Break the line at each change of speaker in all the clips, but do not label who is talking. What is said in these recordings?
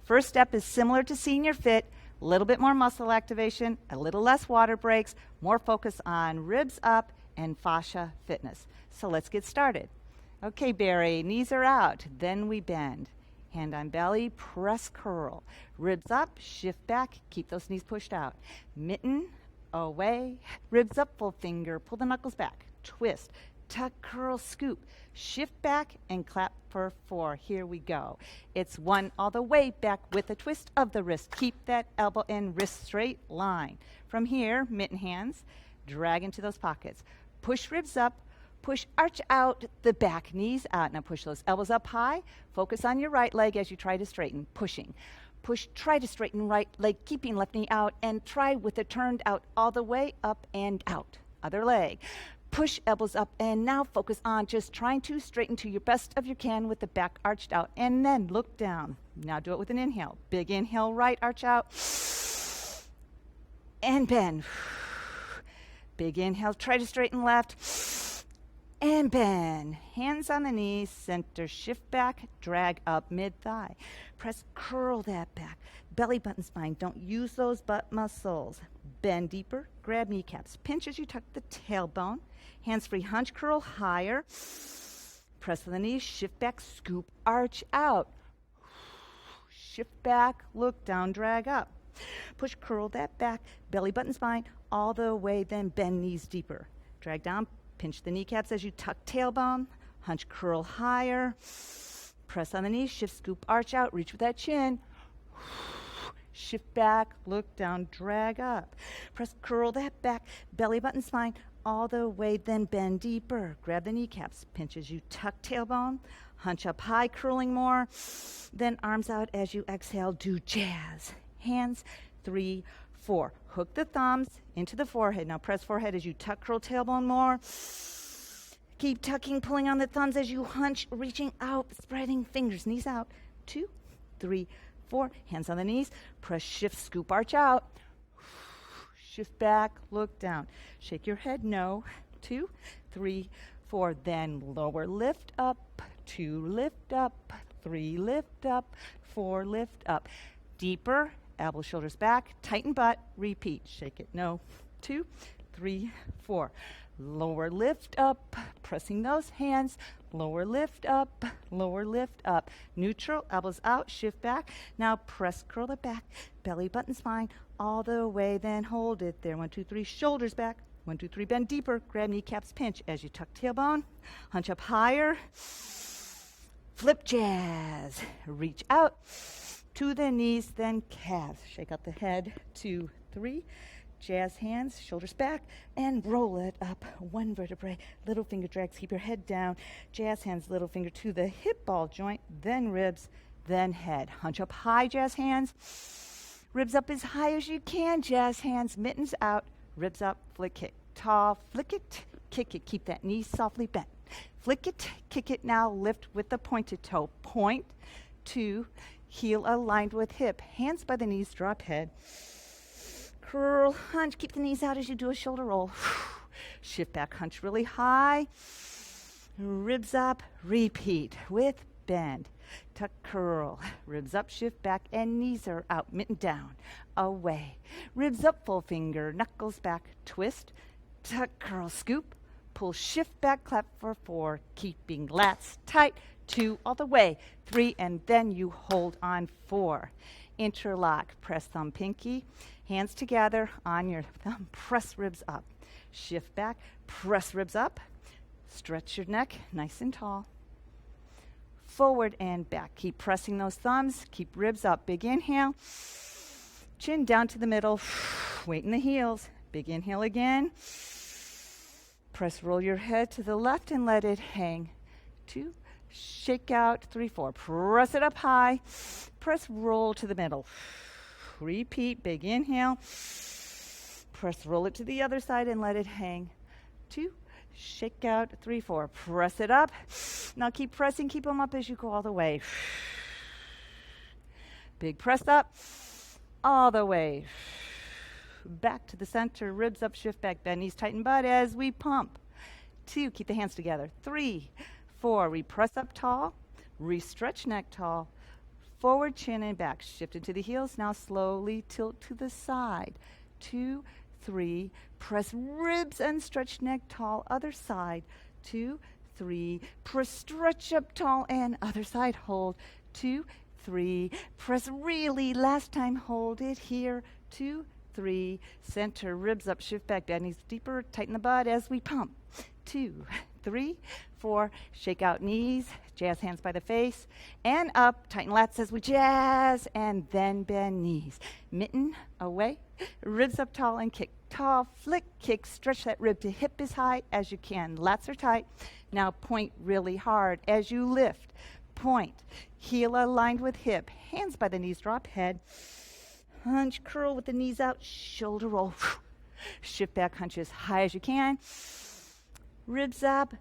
First step is similar to senior fit, a little bit more muscle activation, a little less water breaks, more focus on ribs up and fascia fitness. So let's get started. Okay, Barry, knees are out, then we bend. Hand on belly, press curl. Ribs up, shift back, keep those knees pushed out. Mitten, away, ribs up, full finger, pull the knuckles back, twist, tuck, curl, scoop, shift back, and clap for 4. Here we go. It's 1 all the way back with a twist of the wrist. Keep that elbow and wrist straight line. From here, mitten hands, drag into those pockets. Push ribs up, push arch out the back, knees out. Now push those elbows up high. Focus on your right leg as you try to straighten, pushing. Push, try to straighten right leg, keeping left knee out, and try with it turned out all the way up and out. Other leg. Push elbows up, and now focus on just trying to straighten to your best of you can with the back arched out, and then look down. Now do it with an inhale. Big inhale, right arch out, and bend. Big inhale, try to straighten left, and bend. Hands on the knees, center, shift back, drag up mid-thigh. Press, curl that back. Belly button spine, don't use those butt muscles. Bend deeper, grab kneecaps. Pinch as you tuck the tailbone. Hands free, hunch, curl higher. Press to the knees, shift back, scoop, arch out. Shift back, look down, drag up. Push, curl that back, belly button spine, all the way, then bend knees deeper. Drag down, pinch the kneecaps as you tuck tailbone, hunch, curl higher. Press on the knees, shift, scoop, arch out, reach with that chin. Shift back, look down, drag up. Press, curl that back, belly button spine, all the way, then bend deeper. Grab the kneecaps, pinch as you tuck tailbone, hunch up high, curling more. Then arms out as you exhale, do jazz. Hands, 3, 4. Hook the thumbs into the forehead. Now press forehead as you tuck, curl tailbone more. Keep tucking, pulling on the thumbs as you hunch, reaching out, spreading fingers, knees out. 2, 3, 4. Hands on the knees. Press, shift, scoop, arch out. Shift back, look down. Shake your head, no. 2, 3, 4. Then lower, lift up. 2, lift up. 3, lift up. 4, lift up. Deeper. Elbow, shoulders back, tighten butt, repeat. Shake it, no. 2, 3, 4. Lower, lift up, pressing those hands. Lower, lift up, lower, lift up. Neutral, elbows out, shift back. Now press, curl it back, belly button spine, all the way, then hold it there. 1, 2, 3, shoulders back. 1, 2, 3, bend deeper, grab kneecaps, pinch as you tuck tailbone. Hunch up higher. Flip jazz, reach out. To the knees, then calves. Shake out the head, 2, 3. Jazz hands, shoulders back, and roll it up. 1 vertebrae, little finger drags, keep your head down. Jazz hands, little finger to the hip ball joint, then ribs, then head. Hunch up high, jazz hands. Ribs up as high as you can, jazz hands, mittens out, ribs up, flick kick. Tall, flick it, kick it, keep that knee softly bent. Flick it, kick it, now lift with the pointed toe. Point, 2, heel aligned with hip. Hands by the knees, drop head. Curl, hunch, keep the knees out as you do a shoulder roll. Shift back, hunch really high. Ribs up, repeat with bend. Tuck, curl, ribs up, shift back, and knees are out, mitten down, away. Ribs up, full finger, knuckles back, twist, tuck, curl, scoop, pull, shift back, clap for 4, keeping lats tight. 2, all the way, 3, and then you hold on 4. Interlock, press thumb, pinky, hands together on your thumb, press ribs up. Shift back, press ribs up, stretch your neck nice and tall. Forward and back, keep pressing those thumbs, keep ribs up. Big inhale, chin down to the middle, weight in the heels. Big inhale again. Press, roll your head to the left and let it hang. 2, shake out, 3, 4. Press it up high. Press, roll to the middle. Repeat, big inhale. Press, roll it to the other side and let it hang. 2, shake out, 3, 4. Press it up. Now keep pressing, keep them up as you go all the way. Big press up, all the way. Back to the center, ribs up, shift back, bend knees, tighten butt as we pump. 2, keep the hands together. 3, 4, we press up tall, re-stretch neck tall. Forward, chin and back. Shift into the heels. Now slowly tilt to the side. 2, 3. Press ribs and stretch neck tall. Other side. 2, 3. Press stretch up tall and other side. Hold. 2, 3. Press really. Last time. Hold it here. 2, 3. Center. Ribs up. Shift back. Bend knees deeper. Tighten the butt as we pump. 2, 3, 4. Shake out knees. Jazz hands by the face. And up. Tighten lats as we jazz. And then bend knees. Mitten away. Ribs up tall and kick. Tall, flick, kick. Stretch that rib to hip as high as you can. Lats are tight. Now point really hard as you lift. Point. Heel aligned with hip. Hands by the knees. Drop head. Hunch, curl with the knees out. Shoulder roll. Shift back, hunch as high as you can. Ribs up,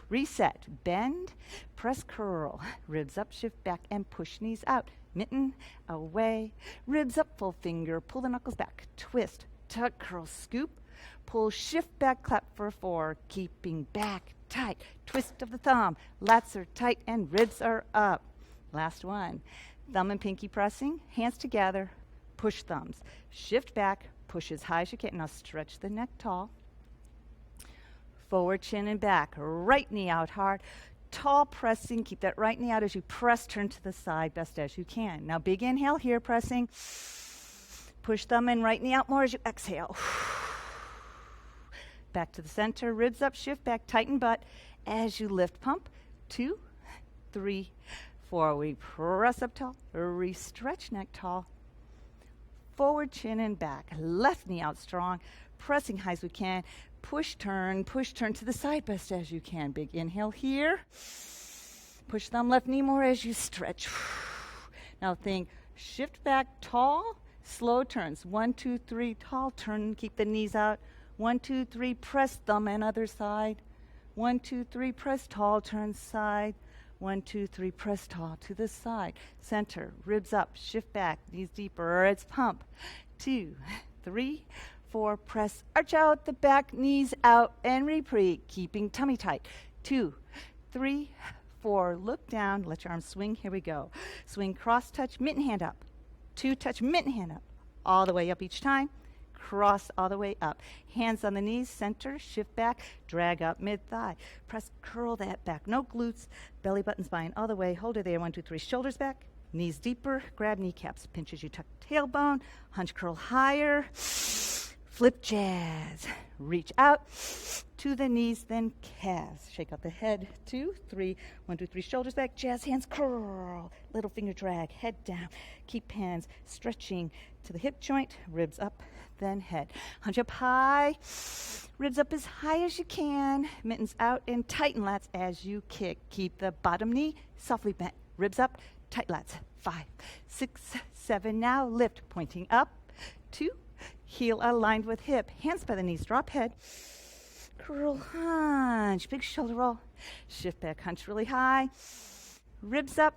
reset, bend, press, curl, ribs up, shift back, and push knees out. Mitten, away, ribs up, full finger, pull the knuckles back, twist, tuck, curl, scoop, pull, shift back, clap for 4, keeping back tight, twist of the thumb, lats are tight, and ribs are up. Last one, thumb and pinky pressing, hands together, push thumbs, shift back, push as high as you can. Now stretch the neck tall. Forward, chin and back. Right knee out hard. Tall pressing. Keep that right knee out as you press. Turn to the side best as you can. Now big inhale here, pressing. Push thumb and right knee out more as you exhale. Back to the center. Ribs up, shift back, tighten butt as you lift. Pump. 2, 3, 4. We press up tall. Re-stretch neck tall. Forward, chin and back. Left knee out strong. Pressing high as we can. Push, turn to the side best as you can. Big inhale here. Push thumb, left knee more as you stretch. Now think, shift back, tall, slow turns. 1, 2, 3, tall, turn, keep the knees out. 1, 2, 3, press thumb and other side. 1, 2, 3, press tall, turn side. 1, 2, 3, press tall to the side. Center, ribs up, shift back, knees deeper, it's pump. 2, 3, 4, press, arch out the back, knees out, and repeat, keeping tummy tight. 2, 3, 4, look down, let your arms swing, here we go. Swing, cross, touch, mitten hand up. 2, touch, mitten hand up. All the way up each time. Cross all the way up. Hands on the knees, center, shift back, drag up mid-thigh. Press, curl that back, no glutes, belly button, spine, all the way. Hold it there, 1, 2, 3, shoulders back, knees deeper, grab kneecaps, pinch as you tuck tailbone, hunch, curl higher. Flip jazz. Reach out to the knees, then calves. Shake out the head. 2, 3. 1, 2, 3. Shoulders back. Jazz hands. Curl. Little finger drag. Head down. Keep hands stretching to the hip joint. Ribs up, then head. Hunch up high. Ribs up as high as you can. Mittens out and tighten lats as you kick. Keep the bottom knee softly bent. Ribs up. Tight lats. 5, 6, 7. Now lift. Pointing up. 2. Heel aligned with hip. Hands by the knees. Drop head. Curl, hunch. Big shoulder roll. Shift back, hunch really high. Ribs up.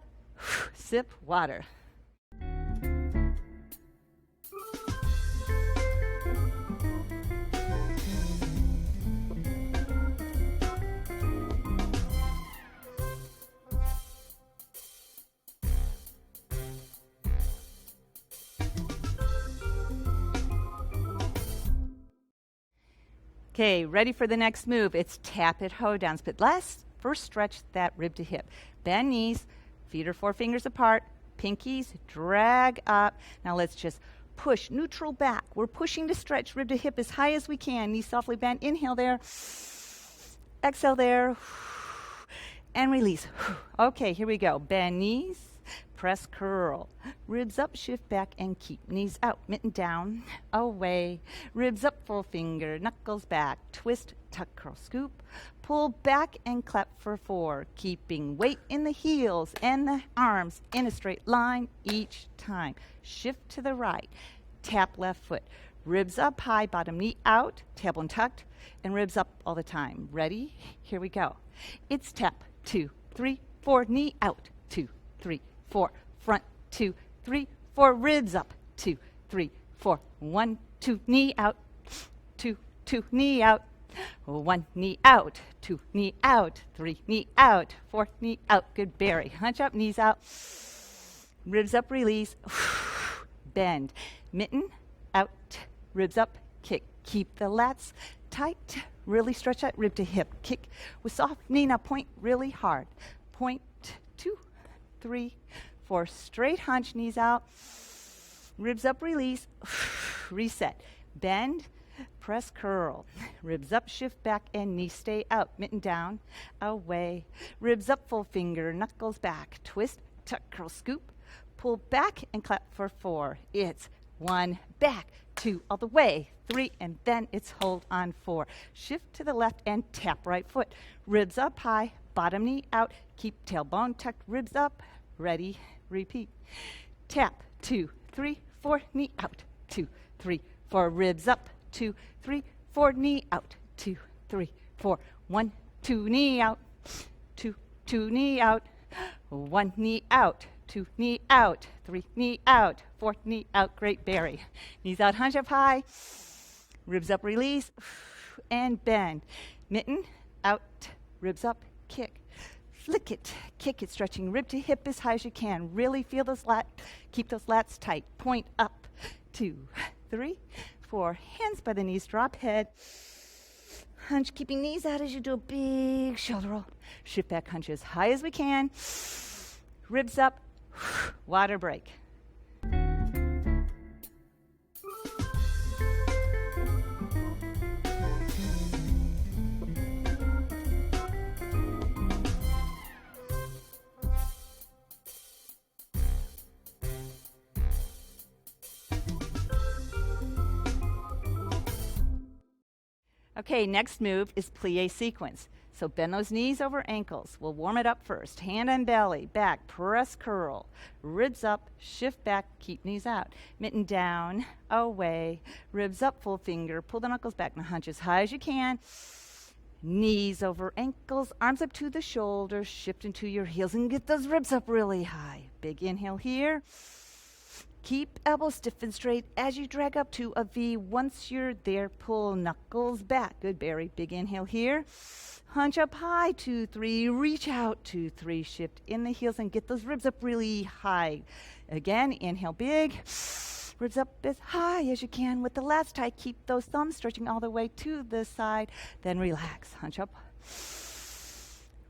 Sip water. Okay, ready for the next move. It's tap it, hoe down, split. First stretch that rib to hip. Bend knees, feet are 4 fingers apart, pinkies, drag up. Now let's just push, neutral back. We're pushing to stretch rib to hip as high as we can. Knees softly bent, inhale there. Exhale there. And release. Okay, here we go. Bend knees, press, curl. Ribs up, shift back, and keep. Knees out, mitten down, away. Ribs up, full finger, knuckles back. Twist, tuck, curl, scoop. Pull back and clap for 4. Keeping weight in the heels and the arms in a straight line each time. Shift to the right. Tap left foot. Ribs up high, bottom knee out, tailbone tucked, and ribs up all the time. Ready? Here we go. It's tap, 2, 3, 4, knee out, 2, 3, 4, front, 2, 3, 4, ribs up, 2, 3, 4, 1, 2, knee out, 2, 2, knee out, 1, knee out, 2, knee out, 3, knee out, 4, knee out, good berry. Hunch up, knees out, Ribs up, release. Bend. Mitten, out, ribs up, kick. Keep the lats tight. Really stretch that rib to hip. Kick with soft knee. Now point really hard. Point, 2, 3, 4. Straight hunch, knees out. Ribs up, release. Reset. Bend, press, curl. Ribs up, shift back, and knees stay out. Mitten down, away. Ribs up, full finger, knuckles back. Twist, tuck, curl, scoop. Pull back and clap for 4. It's 1, back, 2, all the way, 3, and then it's hold on 4. Shift to the left and tap right foot. Ribs up high, bottom knee out. Keep tailbone tucked, ribs up. Ready, repeat. Tap, 2, 3, 4, knee out. 2, 3, 4, ribs up. 2, 3, 4, knee out. 2, 3, 4. 1, 2, knee out. 2, 2, knee out. 1, knee out. 2, knee out. 3, knee out. 4, knee out. Great berry. Knees out, hunch up high. Ribs up, release. And bend. Mitten, out, ribs up, kick. Flick it, kick it, stretching rib to hip as high as you can. Really feel those lats, keep those lats tight. Point up, 2, 3, 4. Hands by the knees, drop head. Hunch, keeping knees out as you do a big shoulder roll. Shift back, hunch as high as we can. Ribs up, water break. Okay, next move is plie sequence. So bend those knees over ankles. We'll warm it up first. Hand on belly, back, press, curl. Ribs up, shift back, keep knees out. Mitten down, away. Ribs up, full finger. Pull the knuckles back. Now hunch as high as you can. Knees over ankles, arms up to the shoulders. Shift into your heels and get those ribs up really high. Big inhale here. Keep elbows stiff and straight as you drag up to a V. Once you're there, pull knuckles back. Good, Barry. Big inhale here. Hunch up high, 2, 3. Reach out, 2, 3. Shift in the heels and get those ribs up really high. Again, inhale big. Ribs up as high as you can with the lats tight. Keep those thumbs stretching all the way to the side. Then relax. Hunch up.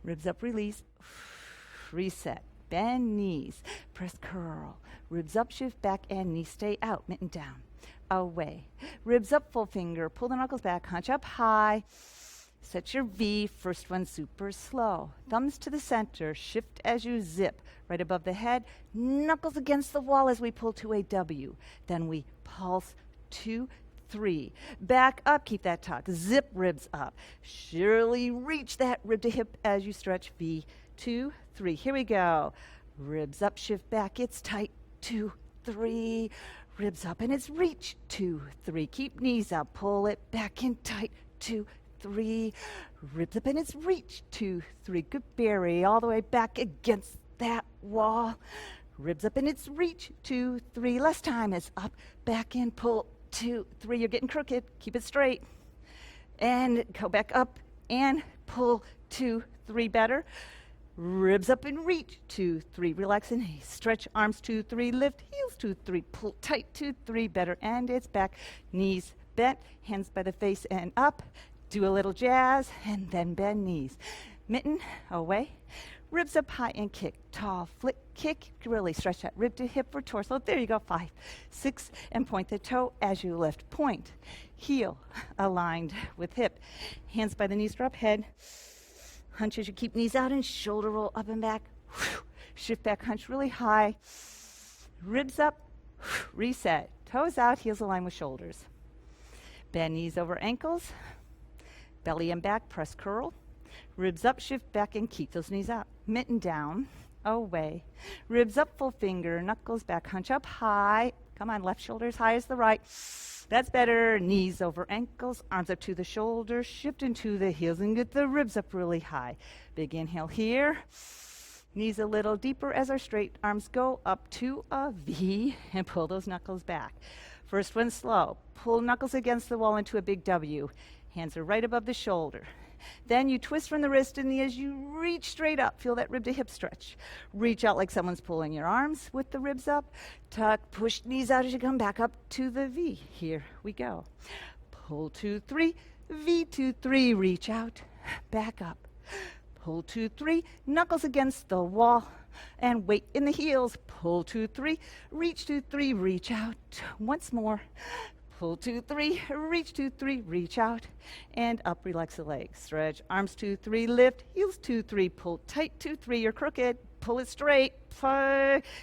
Ribs up, release. Reset. Bend knees. Press, curl. Ribs up, shift back, and knees stay out. Mitten down. Away. Ribs up, full finger. Pull the knuckles back. Hunch up high. Set your V. First one super slow. Thumbs to the center. Shift as you zip. Right above the head. Knuckles against the wall as we pull to a W. Then we pulse 2, 3. Back up. Keep that tuck. Zip ribs up. Surely reach that rib to hip as you stretch V. 2, 3. Here we go. Ribs up, shift back. It's tight. 2, 3. Ribs up and it's reach. 2, 3. Keep knees up. Pull it back in tight. 2, 3. Ribs up and it's reach. 2, 3. Good, Barry. All the way back against that wall. Ribs up and it's reach. 2, 3. Last time is up, back in, pull. 2, 3. You're getting crooked. Keep it straight. And go back up and pull. 2, 3. Better. Ribs up and reach. 2, 3. Relax and stretch arms. 2, 3. Lift heels. 2, 3. Pull tight. 2, 3. Better. And it's back. Knees bent. Hands by the face and up. Do a little jazz and then bend knees. Mitten away. Ribs up high and kick. Tall flick kick. Really stretch that rib to hip or torso. There you go. 5, 6. And point the toe as you lift. Point. Heel aligned with hip. Hands by the knees. Drop head. Hunch as you keep knees out and shoulder roll up and back. Shift back, hunch really high. Ribs up, reset. Toes out, heels aligned with shoulders. Bend knees over ankles. Belly and back, press, curl. Ribs up, shift back, and keep those knees out. Mitten down, away. Ribs up, full finger, knuckles back, hunch up high. Come on, left shoulder as high as the right. That's better. Knees over ankles, arms up to the shoulders, shift into the heels and get the ribs up really high. Big inhale here. Knees a little deeper as our straight arms go up to a V and pull those knuckles back. First one slow. Pull knuckles against the wall into a big W. Hands are right above the shoulder. Then you twist from the wrist and knee as you reach straight up. Feel that rib to hip stretch. Reach out like someone's pulling your arms with the ribs up. Tuck, push knees out as you come back up to the V. Here we go. Pull 2, 3, V 2, 3, reach out, back up. Pull 2, 3, knuckles against the wall, and weight in the heels. Pull 2, 3, reach 2, 3, reach out. Once more. Pull 2, 3, reach 2, 3, reach out, and up, relax the legs. Stretch, arms 2, 3, lift, heels 2, 3, pull tight 2, 3, you're crooked, pull it straight,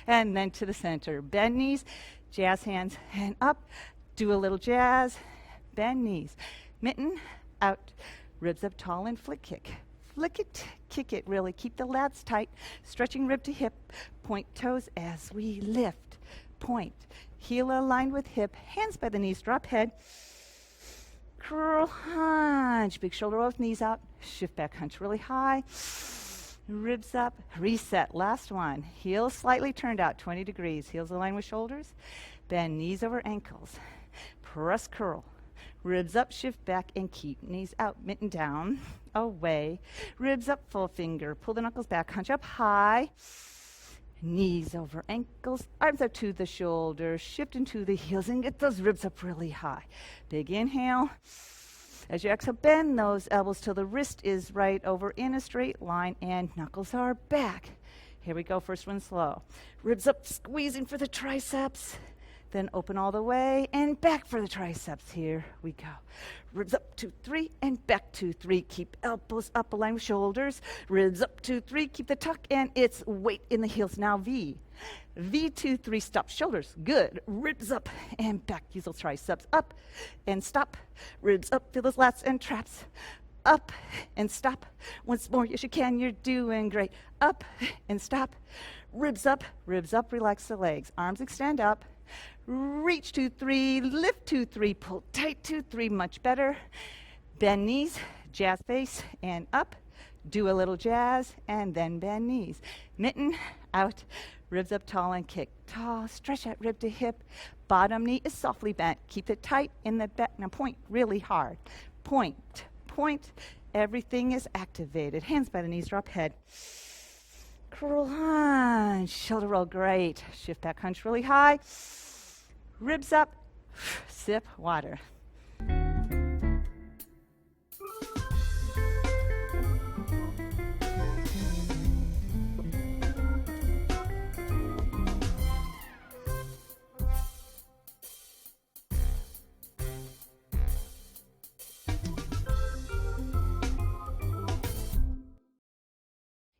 and then to the center. Bend knees, jazz hands, and up. Do a little jazz, bend knees. Mitten, out, ribs up tall and flick kick. Flick it, kick it, really. Keep the lats tight. Stretching rib to hip. Point toes as we lift. Point. Heel aligned with hip. Hands by the knees. Drop head. Curl, hunch. Big shoulder off, knees out. Shift back, hunch really high. Ribs up. Reset. Last one. Heels slightly turned out, 20 degrees. Heels aligned with shoulders. Bend knees over ankles. Press curl. Ribs up, shift back, and keep knees out. Mitten down, away. Ribs up, full finger. Pull the knuckles back, hunch up high. Knees over ankles, arms up to the shoulders. Shift into the heels and get those ribs up really high. Big inhale. As you exhale, bend those elbows till the wrist is right over in a straight line and knuckles are back. Here we go, first one slow. Ribs up, squeezing for the triceps. Then open all the way and back for the triceps. Here we go. Ribs up, 2, 3, and back 2, 3. Keep elbows up, align with shoulders. Ribs up, 2, 3. Keep the tuck, and it's weight in the heels. Now V. V, 2, 3, stop. Shoulders, good. Ribs up and back. Use those triceps up and stop. Ribs up, feel those lats and traps. Up and stop. Once more, yes you can, you're doing great. Up and stop. Ribs up, relax the legs. Arms extend up. Reach 2, 3, lift 2, 3, pull tight 2, 3, much better. Bend knees, jazz face, and up. Do a little jazz, and then bend knees. Mitten, out, ribs up tall and kick. Tall, stretch that rib to hip. Bottom knee is softly bent. Keep it tight in the back. Now point really hard. Point, point. Everything is activated. Hands by the knees, drop head. Curl hunch, shoulder roll, great. Shift back, hunch really high. Ribs up, sip water.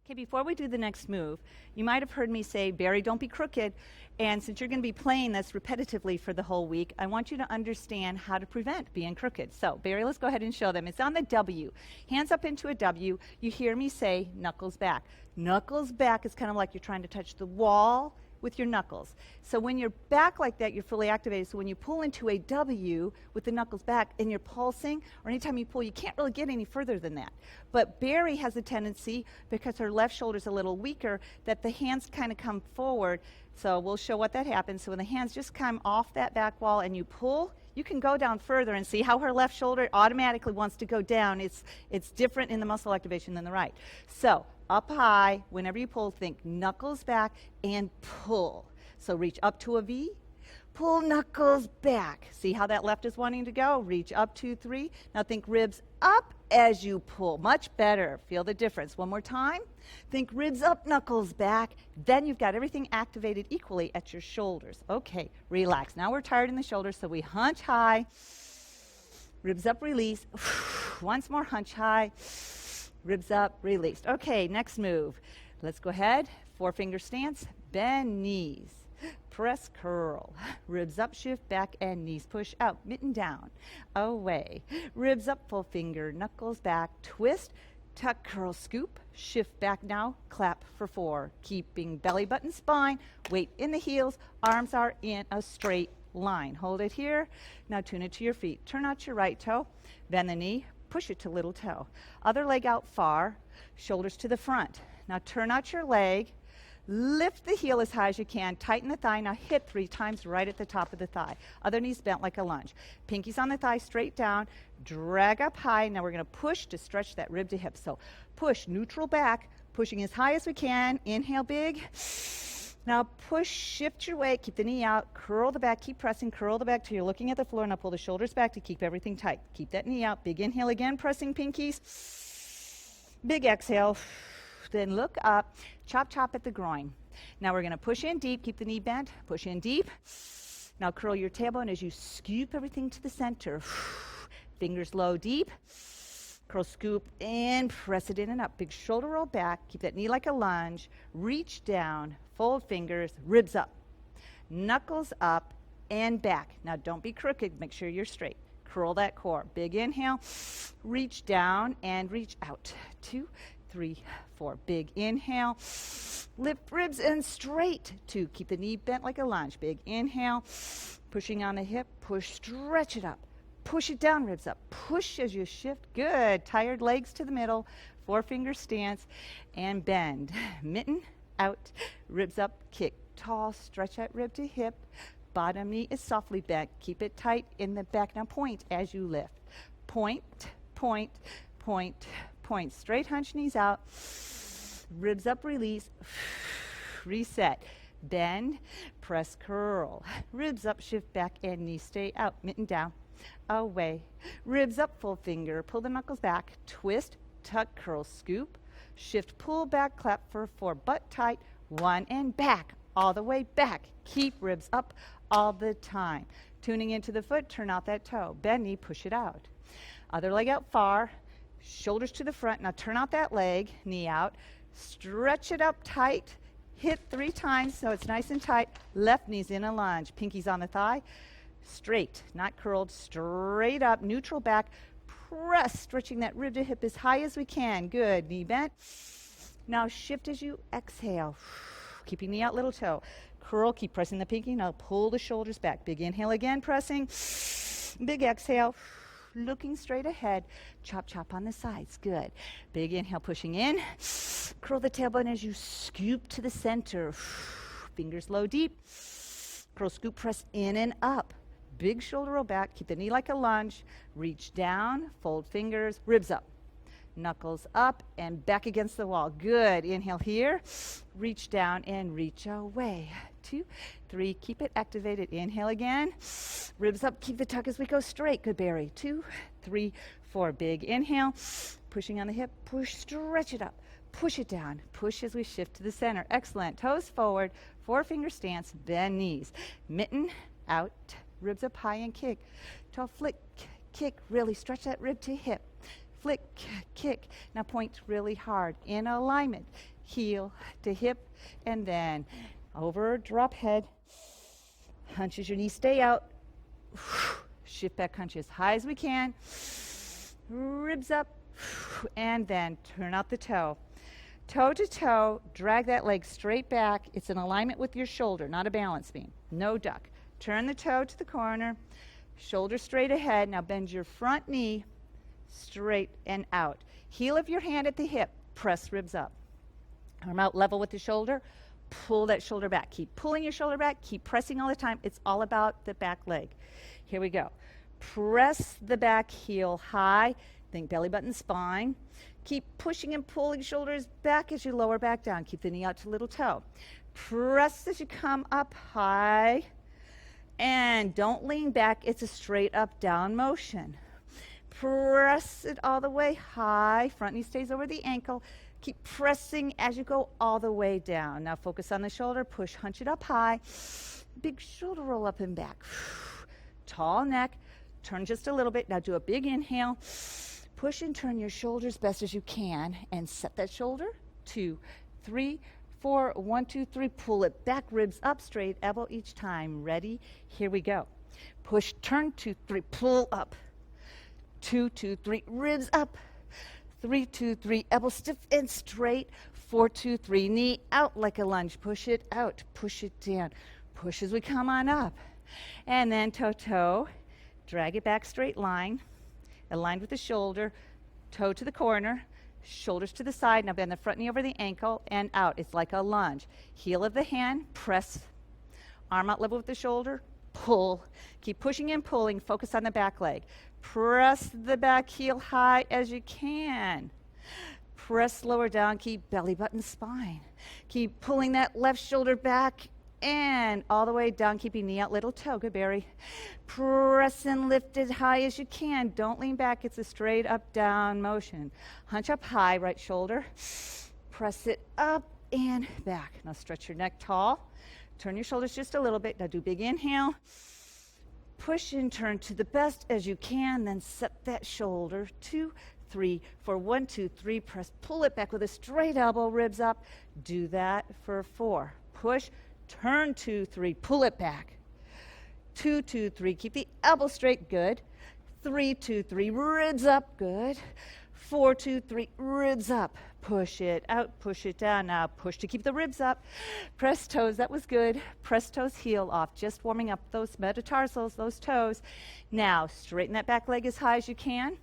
Okay, before we do the next move, you might have heard me say, Barry, don't be crooked. And since you're going to be playing this repetitively for the whole week, I want you to understand how to prevent being crooked. So, Barry, let's go ahead and show them. It's on the W. Hands up into a W. You hear me say, knuckles back. Knuckles back is kind of like you're trying to touch the wall with your knuckles. So when you're back like that, you're fully activated. So when you pull into a W with the knuckles back and you're pulsing, or anytime you pull, you can't really get any further than that. But Barry has a tendency, because her left shoulder's a little weaker, that the hands kind of come forward. So we'll show what that happens. So when the hands just come off that back wall and you pull, you can go down further and see how her left shoulder automatically wants to go down. It's different in the muscle activation than the right. So up high, whenever you pull, think knuckles back and pull. So reach up to a V, pull knuckles back. See how that left is wanting to go? Reach up 2, 3. Now think ribs up as you pull. Much better. Feel the difference. One more time. Think ribs up, knuckles back. Then you've got everything activated equally at your shoulders. Okay, relax. Now we're tired in the shoulders, so we hunch high. Ribs up, release. Once more, hunch high. Ribs up, released. Okay, next move. Let's go ahead. 4-finger stance. Bend knees. Press curl. Ribs up, shift back, and knees push out. Mitten down. Away. Ribs up, full finger. Knuckles back. Twist. Tuck, curl, scoop. Shift back now. Clap for 4. Keeping belly button, spine. Weight in the heels. Arms are in a straight line. Hold it here. Now tune it to your feet. Turn out your right toe. Bend the knee. Push it to little toe. Other leg out far. Shoulders to the front. Now turn out your leg. Lift the heel as high as you can. Tighten the thigh. Now hit 3 times right at the top of the thigh. Other knee's bent like a lunge. Pinkies on the thigh, straight down. Drag up high. Now we're going to push to stretch that rib to hip. So push, neutral back, pushing as high as we can. Inhale big. Now push, shift your weight, keep the knee out, curl the back, keep pressing, curl the back till you're looking at the floor. Now pull the shoulders back to keep everything tight. Keep that knee out. Big inhale again, pressing pinkies. Big exhale. Then look up, chop, chop at the groin. Now we're going to push in deep, keep the knee bent, push in deep. Now curl your tailbone as you scoop everything to the center. Fingers low, deep. Curl, scoop, and press it in and up. Big shoulder roll back. Keep that knee like a lunge. Reach down, fold fingers, ribs up. Knuckles up and back. Now don't be crooked. Make sure you're straight. Curl that core. Big inhale. Reach down and reach out. 2, 3, 4. Big inhale. Lift ribs and straight. 2. Keep the knee bent like a lunge. Big inhale. Pushing on the hip. Push, stretch it up. Push it down, ribs up. Push as you shift. Good. Tired legs to the middle. 4-finger stance. And bend. Mitten, out, ribs up, kick. Tall, stretch that rib to hip. Bottom knee is softly bent. Keep it tight in the back. Now point as you lift. Point, point, point, point. Straight hunch knees out. Ribs up, release. Reset. Bend, press, curl. Ribs up, shift back, and knees stay out. Mitten down. Away. Ribs up, full finger. Pull the knuckles back. Twist, tuck, curl, scoop. Shift, pull back, clap for 4. Butt tight. 1 and back. All the way back. Keep ribs up all the time. Tuning into the foot, turn out that toe. Bend knee, push it out. Other leg out far. Shoulders to the front. Now turn out that leg, knee out. Stretch it up tight. Hit 3 times so it's nice and tight. Left knee's in a lunge. Pinkies on the thigh. Straight, not curled, straight up, neutral back. Press, stretching that rib to hip as high as we can. Good, knee bent. Now shift as you exhale. Keeping knee out, little toe. Curl, keep pressing the pinky. Now pull the shoulders back. Big inhale again, pressing. Big exhale. Looking straight ahead. Chop, chop on the sides. Good. Big inhale, pushing in. Curl the tailbone as you scoop to the center. Fingers low, deep. Curl, scoop, press in and up. Big shoulder roll back. Keep the knee like a lunge. Reach down. Fold fingers. Ribs up. Knuckles up and back against the wall. Good. Inhale here. Reach down and reach away. 2, 3. Keep it activated. Inhale again. Ribs up. Keep the tuck as we go straight. Good, Barry. 2, 3, 4. Big inhale. Pushing on the hip. Push. Stretch it up. Push it down. Push as we shift to the center. Excellent. Toes forward. 4-finger stance. Bend knees. Mitten out. Ribs up high and kick. Toe flick. Kick. Really stretch that rib to hip. Flick. Kick. Now point really hard. In alignment. Heel to hip. And then over. Drop head. Hunch as your knees stay out. Shift back. Hunch as high as we can. Ribs up. And then turn out the toe. Toe to toe, drag that leg straight back. It's in alignment with your shoulder, not a balance beam. No duck. Turn the toe to the corner, shoulder straight ahead. Now bend your front knee straight and out. Heel of your hand at the hip, press ribs up. Arm out level with the shoulder, pull that shoulder back. Keep pulling your shoulder back, keep pressing all the time. It's all about the back leg. Here we go. Press the back heel high. Think belly button, spine. Keep pushing and pulling shoulders back as you lower back down. Keep the knee out to little toe. Press as you come up high. And don't lean back. It's a straight up down motion. Press it all the way high. Front knee stays over the ankle. Keep pressing as you go all the way down. Now focus on the shoulder. Push, hunch it up high. Big shoulder roll up and back. Tall neck. Turn just a little bit. Now do a big inhale. Push and turn your shoulders best as you can and set that shoulder. 2, 3, 4. 1, 2, 3. Pull it back, ribs up, straight elbow each time. Ready? Here we go. Push, turn, 2, 3. Pull up. 2, 2, 3. Ribs up. 3, 2, 3. Elbow stiff and straight. 4, 2, 3. Knee out like a lunge. Push it out. Push it down. Push as we come on up. And then toe-toe. Drag it back, straight line. Aligned with the shoulder, toe to the corner, Shoulders to the side. Now bend the front knee over the ankle and out. It's like a lunge. Heel of the hand, press. Arm out level with the shoulder, pull. Keep pushing and pulling. Focus on the back leg. Press the back heel high as you can. Press lower down. Keep belly button spine. Keep pulling that left shoulder back and all the way down, keeping knee out, little toe. Good, Barry. Press and lift as high as you can. Don't lean back. It's a straight up, down motion. Hunch up high, right shoulder. Press it up and back. Now stretch your neck tall. Turn your shoulders just a little bit. Now do big inhale. Push and turn to the best as you can. Then set that shoulder. 2, 3, 4. 1, 2, 3. Press. Pull it back with a straight elbow, ribs up. Do that for 4. Push. Turn 2, 3, pull it back. 2, 2, 3, keep the elbow straight, good. 3, 2, 3, ribs up, good. 4, 2, 3, ribs up. Push it out, push it down. Now push to keep the ribs up. Press toes, that was good. Press toes, heel off. Just warming up those metatarsals, those toes. Now straighten that back leg as high as you can.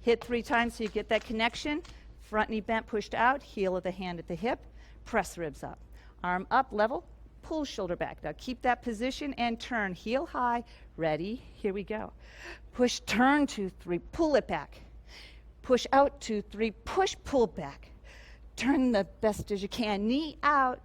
Hit 3 times so you get that connection. Front knee bent, pushed out. Heel of the hand at the hip. Press ribs up. Arm up, level. Pull shoulder back. Now keep that position and turn. Heel high. Ready? Here we go. Push, turn 2, 3, pull it back. Push out 2, 3, push, pull back. Turn the best as you can. Knee out.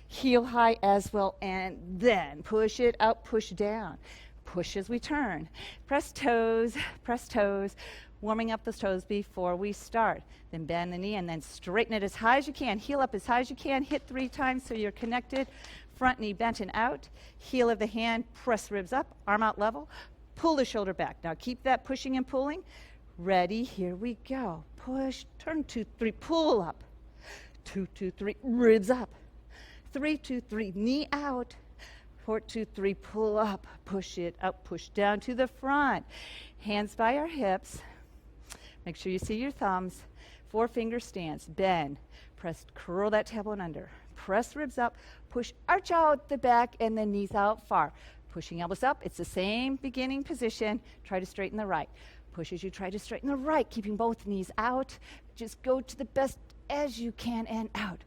Heel high as well. And then push it out, push down. Push as we turn. Press toes, press toes. Warming up those toes before we start. Then bend the knee and then straighten it as high as you can. Heel up as high as you can. Hit 3 times so you're connected. Front knee bent and out. Heel of the hand, press ribs up. Arm out level. Pull the shoulder back. Now keep that pushing and pulling. Ready? Here we go. Push, turn 2, 3, pull up. 2, 2, 3, ribs up. 3, 2, 3, knee out. 4, 2, 3, pull up. Push it up, push down to the front. Hands by our hips. Make sure you see your thumbs. 4-finger stance. Bend. Press, curl that tailbone under. Press ribs up. Push, arch out the back, and then knees out far. Pushing elbows up. It's the same beginning position. Try to straighten the right. Push as you try to straighten the right, keeping both knees out. Just go to the best as you can and out.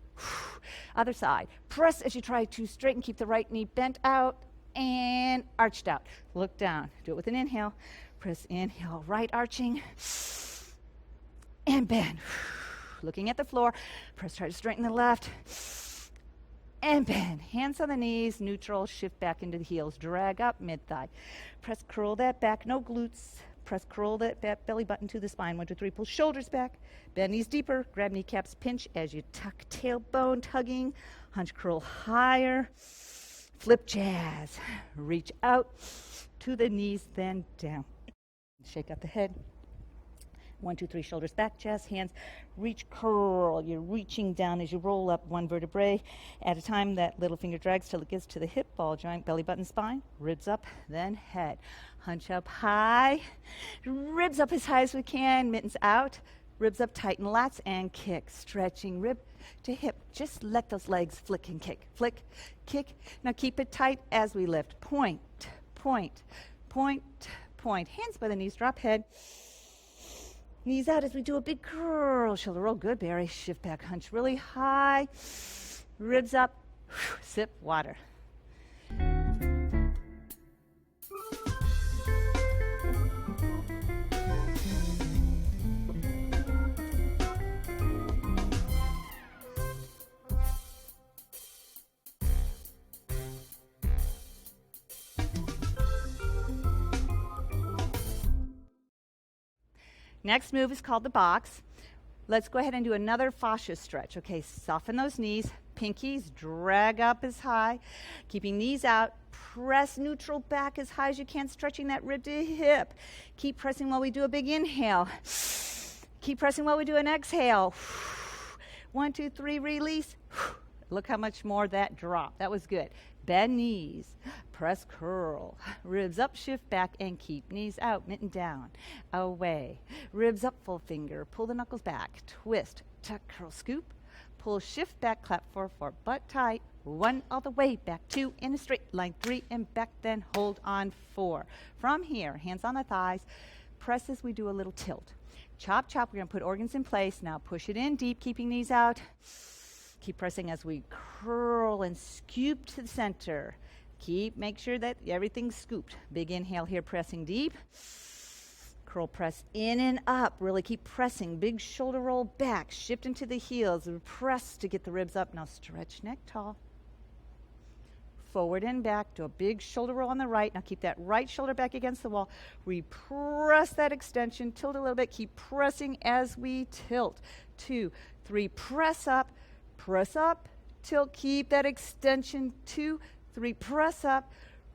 Other side. Press as you try to straighten. Keep the right knee bent out and arched out. Look down. Do it with an inhale. Press, inhale, right arching. And bend. Looking at the floor. Press, try to straighten the left. And bend. Hands on the knees, neutral. Shift back into the heels. Drag up, mid-thigh. Press, curl that back. No glutes. Press, curl that back belly button to the spine. 1, 2, 3. Pull shoulders back. Bend knees deeper. Grab kneecaps. Pinch as you tuck. Tailbone tugging. Hunch, curl higher. Flip jazz. Reach out to the knees, then down. Shake out the head. 1, 2, 3, shoulders back, chest, hands, reach, curl. You're reaching down as you roll up 1 vertebrae at a time. That little finger drags till it gets to the hip, ball joint, belly button, spine, ribs up, then head. Hunch up high, ribs up as high as we can, mittens out, ribs up, tighten lats, and kick. Stretching rib to hip. Just let those legs flick and kick. Flick, kick. Now keep it tight as we lift. Point, point, point, point. Hands by the knees, drop head. Knees out as we do a big curl. Shoulder roll. Good, Barry. Shift back, hunch really high. Ribs up. Sip water. Next move is called the box. Let's go ahead and do another fascia stretch. Okay, soften those knees. Pinkies drag up as high. Keeping knees out. Press neutral back as high as you can, stretching that rib to hip. Keep pressing while we do a big inhale. Keep pressing while we do an exhale. 1, 2, 3, release. Look how much more that dropped. That was good. Bend knees, press curl, ribs up, shift back, and keep knees out, mitten down, away. Ribs up, full finger, pull the knuckles back, twist, tuck, curl, scoop, pull, shift back, clap, 4, 4, butt tight, 1 all the way, back 2, in a straight line, 3, and back, then hold on 4. From here, hands on the thighs, Press as we do a little tilt. Chop, chop. We're going to put organs in place. Now push it in deep, keeping knees out. Keep pressing as we curl and scoop to the center. Make sure that everything's scooped. Big inhale here, pressing deep. Curl, press in and up. Really keep pressing. Big shoulder roll back. Shift into the heels. Press to get the ribs up. Now stretch neck tall. Forward and back. Do a big shoulder roll on the right. Now keep that right shoulder back against the wall. We press that extension. Tilt a little bit. Keep pressing as we tilt. 2, 3. Press up. Press up. Tilt. Keep that extension. 2, 3. Press up.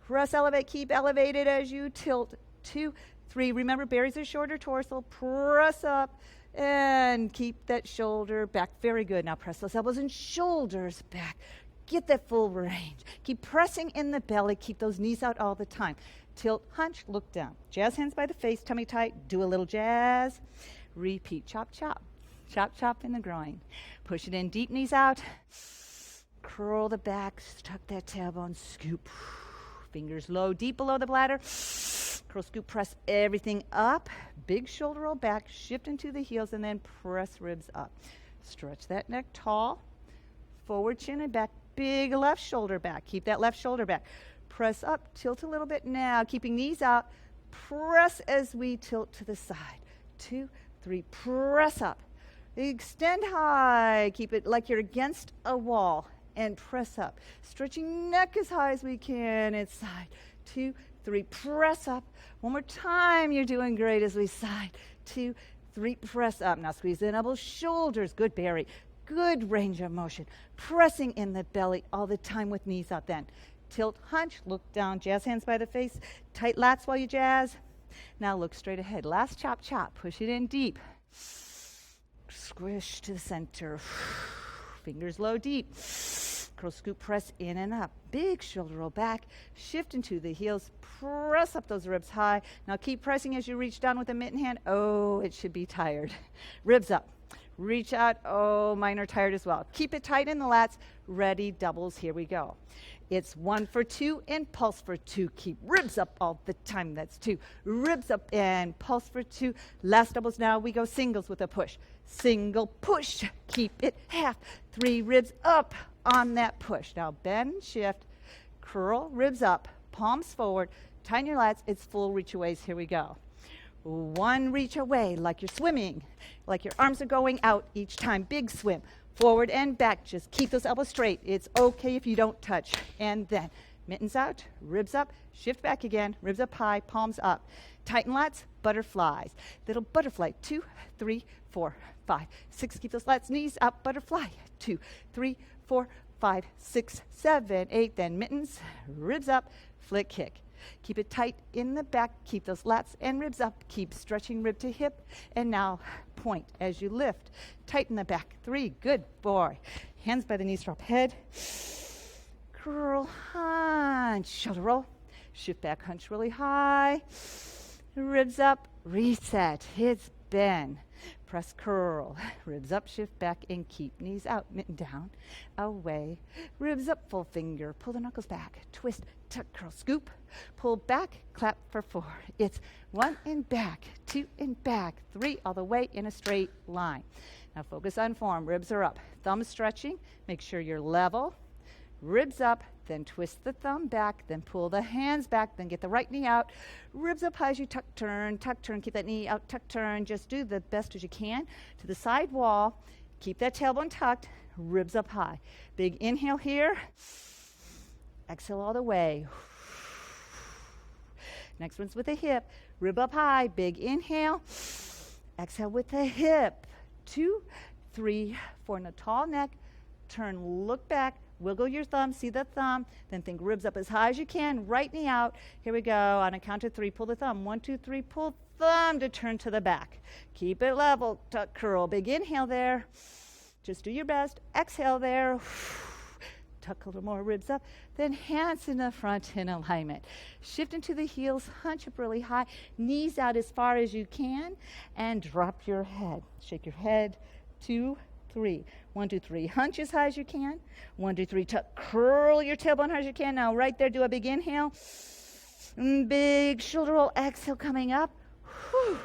Press, elevate. Keep elevated as you tilt. 2, 3. Remember, berries are shorter torso. Press up and keep that shoulder back. Very good. Now press those elbows and shoulders back. Get that full range. Keep pressing in the belly. Keep those knees out all the time. Tilt, hunch, look down. Jazz hands by the face, tummy tight. Do a little jazz. Repeat. Chop, chop. Chop, chop in the groin. Push it in, deep knees out. Curl the back. Tuck that tailbone. Scoop. Fingers low, deep below the bladder. Curl, scoop, press everything up. Big shoulder roll back. Shift into the heels and then press ribs up. Stretch that neck tall. Forward chin and back. Big left shoulder back. Keep that left shoulder back. Press up. Tilt a little bit now. Keeping knees out. Press as we tilt to the side. 2, 3. Press up. Extend high. Keep it like you're against a wall. And press up. Stretching neck as high as we can. And side. 2, 3. Press up. One more time. You're doing great as we side. 2, 3. Press up. Now squeeze the elbows, shoulders. Good, Barry. Good range of motion. Pressing in the belly all the time with knees out then. Tilt, hunch, look down. Jazz hands by the face. Tight lats while you jazz. Now look straight ahead. Last chop, chop. Push it in deep. Squish to the center. Fingers low, deep. Curl, scoop, press in and up. Big shoulder roll back. Shift into the heels. Press up those ribs high. Now keep pressing as you reach down with the mitten hand. Oh, it should be tired. Ribs up. Reach out. Oh, mine are tired as well. Keep it tight in the lats. Ready, doubles. Here we go. It's 1 for 2 and pulse for 2. Keep ribs up all the time. That's 2. Ribs up and pulse for 2. Last doubles now. We go singles with a push. Single push. Keep it half. 3 ribs up on that push. Now bend, shift, curl, ribs up, palms forward. Tighten your lats. It's full reach aways. Here we go. 1 reach away like you're swimming, like your arms are going out each time. Big swim, forward and back. Just keep those elbows straight. It's okay if you don't touch. And then mittens out, ribs up, shift back again, ribs up high, palms up. Tighten lats, butterflies. Little butterfly, 2, 3, 4, 5, 6. Keep those lats, knees up, butterfly. 2, 3, 4, 5, 6, 7, 8. Then mittens, ribs up, flick kick. Keep it tight in the back. Keep those lats and ribs up. Keep stretching rib to hip. And now point as you lift. Tighten the back. 3. Good boy. Hands by the knees, drop head. Curl, hunch. Shoulder roll. Shift back, hunch really high. Ribs up. Reset. Hips bend. Press, curl. Ribs up, shift back, and keep knees out. Mitten down. Away. Ribs up, full finger. Pull the knuckles back. Twist, tuck, curl, scoop. Pull back, clap for 4. It's 1 and back, 2 and back, 3 all the way in a straight line. Now focus on form. Ribs are up. Thumb stretching. Make sure you're level. Ribs up, then twist the thumb back, then pull the hands back, then get the right knee out. Ribs up high as you tuck, turn, keep that knee out, tuck, turn. Just do the best as you can. To the side wall, keep that tailbone tucked, ribs up high. Big inhale here. Exhale all the way. Next one's with the hip. Rib up high, big inhale. Exhale with the hip. 2, 3, 4. In a tall neck, turn, look back. Wiggle your thumb, see the thumb, then think ribs up as high as you can, right knee out. Here we go. On a count of 3, pull the thumb. 1, 2, 3, pull thumb to turn to the back. Keep it level, tuck, curl. Big inhale there. Just do your best. Exhale there. Tuck a little more, ribs up. Then hands in the front in alignment. Shift into the heels, hunch up really high. Knees out as far as you can, and drop your head. Shake your head. 2, 3. 1, 2, 3. Hunch as high as you can. 1, 2, 3. Tuck. Curl your tailbone hard as you can. Now right there, do a big inhale. Big shoulder roll. Exhale coming up. Whew.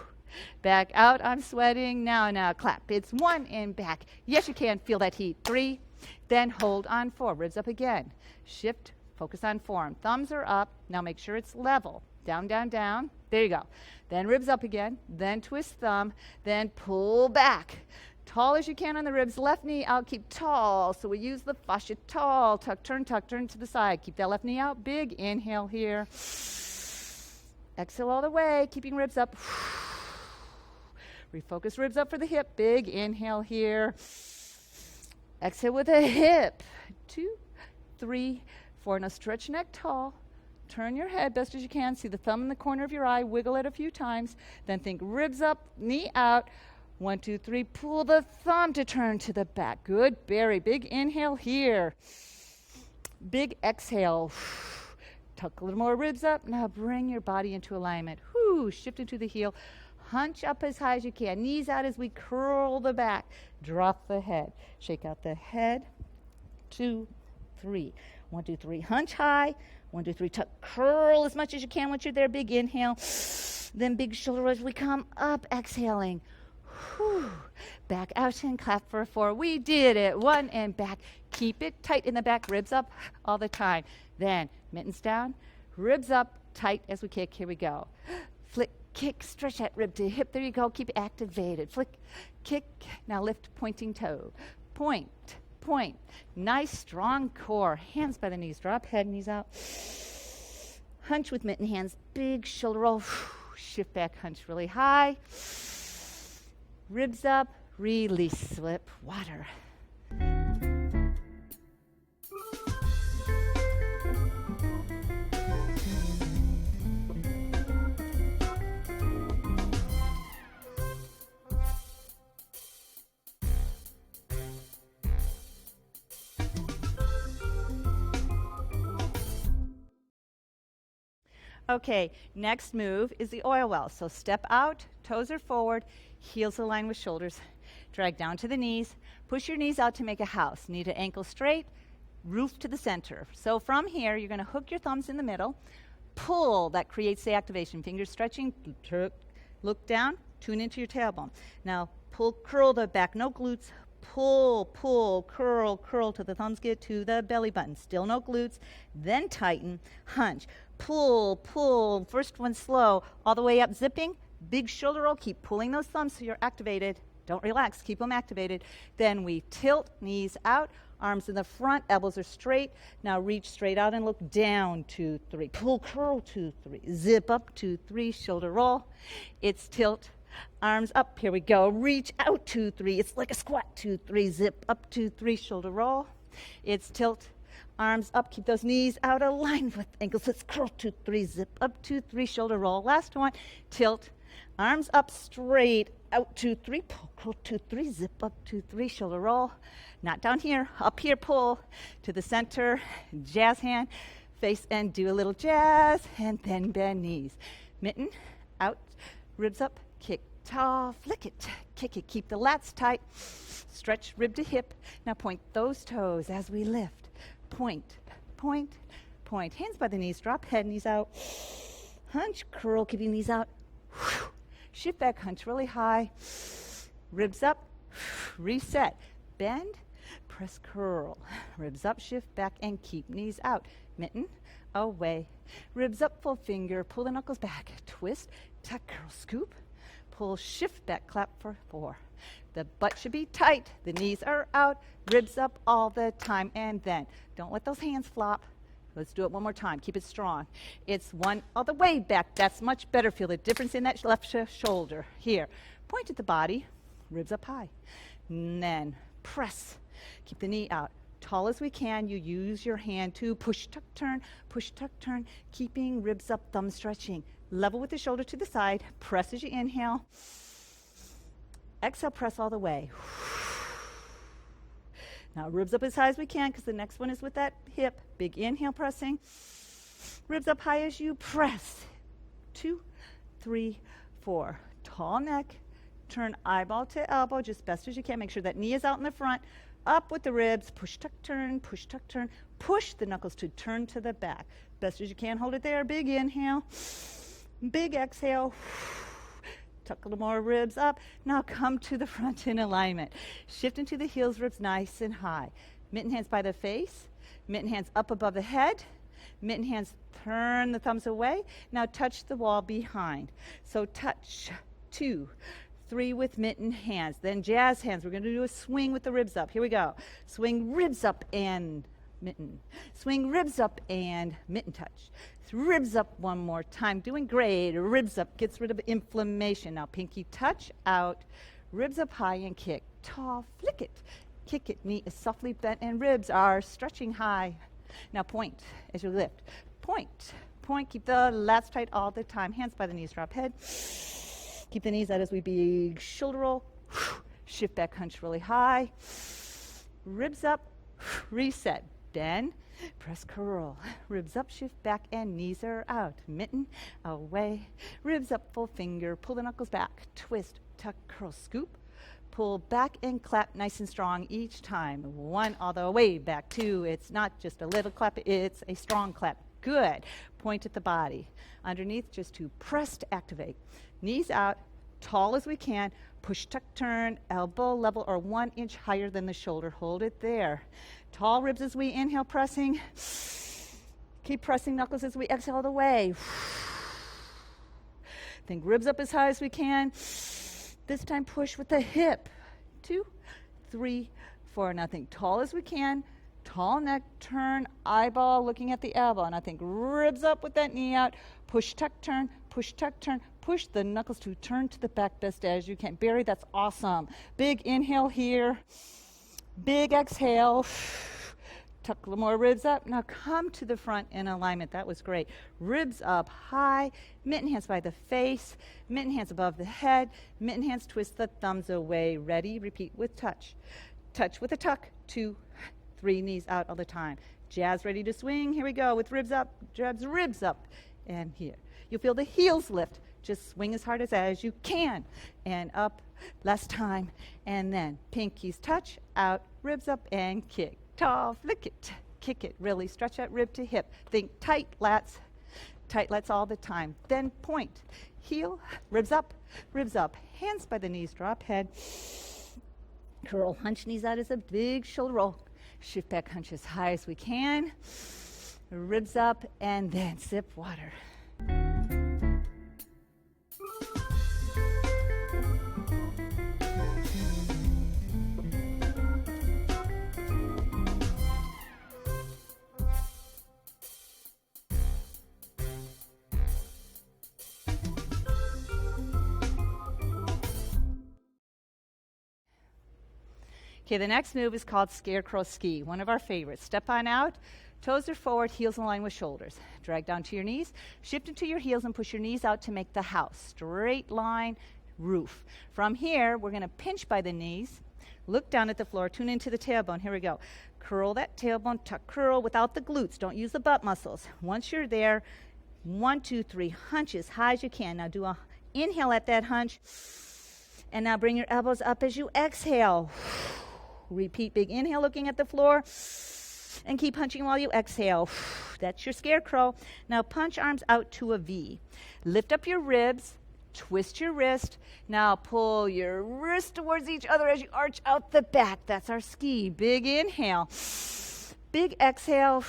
Back out, I'm sweating. Now, clap. It's 1 and back. Yes, you can. Feel that heat. 3. Then hold on 4. Ribs up again. Shift, focus on form. Thumbs are up. Now make sure it's level. Down, down, down. There you go. Then ribs up again. Then twist thumb. Then pull back. Tall as you can on the ribs. Left knee out. Keep tall. So we use the fascia. Tall. Tuck, turn to the side. Keep that left knee out. Big inhale here. Exhale all the way. Keeping ribs up. Refocus ribs up for the hip. Big inhale here. Exhale with a hip. 2, 3, 4. Now stretch neck tall. Turn your head best as you can. See the thumb in the corner of your eye. Wiggle it a few times. Then think ribs up, knee out. 1, 2, 3. Pull the thumb to turn to the back. Good. Very big inhale here. Big exhale. Tuck a little more ribs up. Now bring your body into alignment. Shift into the heel. Hunch up as high as you can. Knees out as we curl the back. Drop the head. Shake out the head. 2, 3. 1, 2, 3. Hunch high. 1, 2, 3. Tuck. Curl as much as you can once you're there. Big inhale. Then big shoulder roll as we come up. Exhaling. Back out and clap for 4. We did it. 1 and back. Keep it tight in the back. Ribs up all the time. Then mittens down. Ribs up. Tight as we kick. Here we go. Flick. Kick, stretch that rib to hip. There you go. Keep it activated. Flick, kick. Now lift pointing toe. Point, point. Nice, strong core. Hands by the knees. Drop head, knees out. Hunch with mitten hands. Big shoulder roll. Shift back, hunch really high. Ribs up. Release, slip, water. Okay, next move is the oil well. So step out, toes are forward, heels align with shoulders. Drag down to the knees. Push your knees out to make a house. Knee to ankle straight, roof to the center. So from here, you're going to hook your thumbs in the middle. Pull, that creates the activation. Fingers stretching, look down, tune into your tailbone. Now pull, curl the back, no glutes. Pull, pull, curl, curl till the thumbs get to the belly button. Still no glutes. Then tighten, hunch. Pull, pull. First one slow, all the way up, zipping. Big shoulder roll. Keep pulling those thumbs so you're activated. Don't relax. Keep them activated. Then we tilt, knees out, arms in the front, elbows are straight. Now reach straight out and look down, 2, 3. Pull, curl, 2, 3. Zip up, 2, 3. Shoulder roll. It's tilt. Arms up. Here we go. Reach out, 2, 3. It's like a squat, 2, 3. Zip up, 2, 3. Shoulder roll. It's tilt. Arms up. Keep those knees out. Aligned with ankles. Let's curl, 2, 3. Zip up, 2, 3. Shoulder roll. Last one. Tilt. Arms up straight. Out, 2, 3. Pull, curl, 2, 3. Zip up, 2, 3. Shoulder roll. Not down here. Up here. Pull to the center. Jazz hand. Face and do a little jazz. And then bend knees. Mitten. Out. Ribs up. Kick. Tall. Flick it. Kick it. Keep the lats tight. Stretch rib to hip. Now point those toes as we lift. Point, point, point. Hands by the knees. Drop head, knees out. Hunch, curl, keeping knees out. Shift back, hunch really high. Ribs up. Reset. Bend, press, curl. Ribs up, shift back, and keep knees out. Mitten, away. Ribs up, full finger. Pull the knuckles back. Twist, tuck, curl, scoop. Pull, shift back, clap for 4. The butt should be tight. The knees are out. Ribs up all the time. And then, don't let those hands flop. Let's do it one more time. Keep it strong. It's 1 all the way back. That's much better. Feel the difference in that left shoulder. Here. Point at the body. Ribs up high. And then press. Keep the knee out. Tall as we can. You use your hand to push, tuck, turn. Push, tuck, turn. Keeping ribs up, thumb stretching. Level with the shoulder to the side. Press as you inhale. Exhale, press all the way. Now ribs up as high as we can because the next one is with that hip. Big inhale, pressing. Ribs up high as you press. 2, 3, 4. Tall neck. Turn eyeball to elbow just best as you can. Make sure that knee is out in the front. Up with the ribs. Push, tuck, turn. Push, tuck, turn. Push the knuckles to turn to the back. Best as you can. Hold it there. Big inhale. Big exhale. tuck a little more, ribs up. Now come to the front in alignment. Shift into the heels, ribs nice and high. Mitten hands by the face, mitten hands up above the head, mitten hands turn the thumbs away. Now touch the wall behind. So touch, 2, 3 with mitten hands. Then jazz hands. We're going to do a swing with the ribs up. Here we go. Swing ribs up and mitten. Swing ribs up and mitten touch. Ribs up one more time. Doing great. Ribs up gets rid of inflammation. Now pinky touch out. Ribs up high and kick. Tall, flick it. Kick it. Knee is softly bent and ribs are stretching high. Now point as you lift. Point. Point. Keep the lats tight all the time. Hands by the knees. Drop head. Keep the knees out as we big shoulder roll. Shift back, hunch really high. Ribs up. Reset. Bend. Press curl. Ribs up, shift back, and knees are out. Mitten away. Ribs up, full finger. Pull the knuckles back. Twist, tuck, curl, scoop. Pull back and clap nice and strong each time. 1 all the way back. 2. It's not just a little clap, it's a strong clap. Good. Point at the body. Underneath, just to press to activate. Knees out, tall as we can. Push, tuck, turn, elbow level or 1 inch higher than the shoulder. Hold it there. Tall ribs as we inhale, pressing. Keep pressing knuckles as we exhale all the way. Think ribs up as high as we can. This time push with the hip. 2, 3, 4. Now think tall as we can. Tall neck, turn, eyeball looking at the elbow. And I think ribs up with that knee out. Push, tuck, turn, push, tuck, turn. Push the knuckles to turn to the back best as you can. Barry, that's awesome. Big inhale here. Big exhale. Tuck a little more ribs up. Now come to the front in alignment. That was great. Ribs up high. Mitten hands by the face. Mitten hands above the head. Mitten hands twist the thumbs away. Ready? Repeat with touch. Touch with a tuck. 2, 3, knees out all the time. Jazz ready to swing. Here we go with ribs up. Jabs, ribs up. And here. You'll feel the heels lift. Just swing as hard as you can. And up. Last time. And then pinkies touch. Out. Ribs up and kick. Tall, flick it, kick it, really stretch that rib to hip. Think tight lats all the time. Then point, heel, ribs up, hands by the knees, drop head. Curl, hunch knees out as a big shoulder roll. Shift back, hunch as high as we can. Ribs up, and then sip water. Okay, the next move is called Scarecrow Ski, one of our favorites. Step on out, toes are forward, heels in line with shoulders. Drag down to your knees, shift into your heels and push your knees out to make the house. Straight line, roof. From here, we're gonna pinch by the knees, look down at the floor, tune into the tailbone. Here we go. Curl that tailbone, tuck, curl without the glutes. Don't use the butt muscles. Once you're there, 1, 2, 3, hunch as high as you can. Now do a inhale at that hunch, and now bring your elbows up as you exhale. Repeat, big inhale looking at the floor and keep punching while you exhale. That's your scarecrow. Now punch arms out to a V. Lift up your ribs, twist your wrist. Now pull your wrist towards each other as you arch out the back. That's our ski. Big inhale. Big exhale.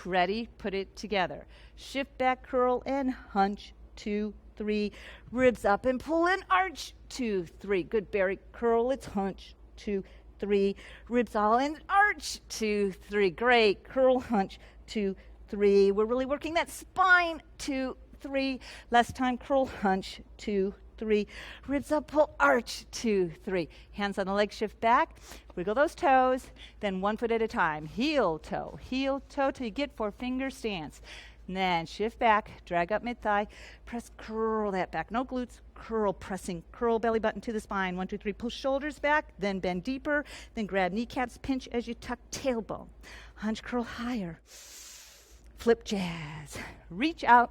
Ready? Put it together. Shift back, curl, and hunch. 2, 3. Ribs up and pull and arch. 2, 3. Good, Barry. Curl, it's hunch. 2, 3. Ribs all in, arch. 2, 3. Great. Curl, hunch. 2, 3. We're really working that spine. 2, 3. Last time, curl, hunch. 2, 3. Ribs up, pull, arch. 2, 3. Hands on the legs, shift back. Wiggle those toes. Then 1 foot at a time. Heel toe till you get 4-finger stance. And then shift back, drag up mid-thigh, press, curl that back. No glutes, curl, pressing, curl belly button to the spine. 1, 2, 3, pull shoulders back, then bend deeper, then grab kneecaps, pinch as you tuck tailbone. Hunch, curl higher. Flip jazz. Reach out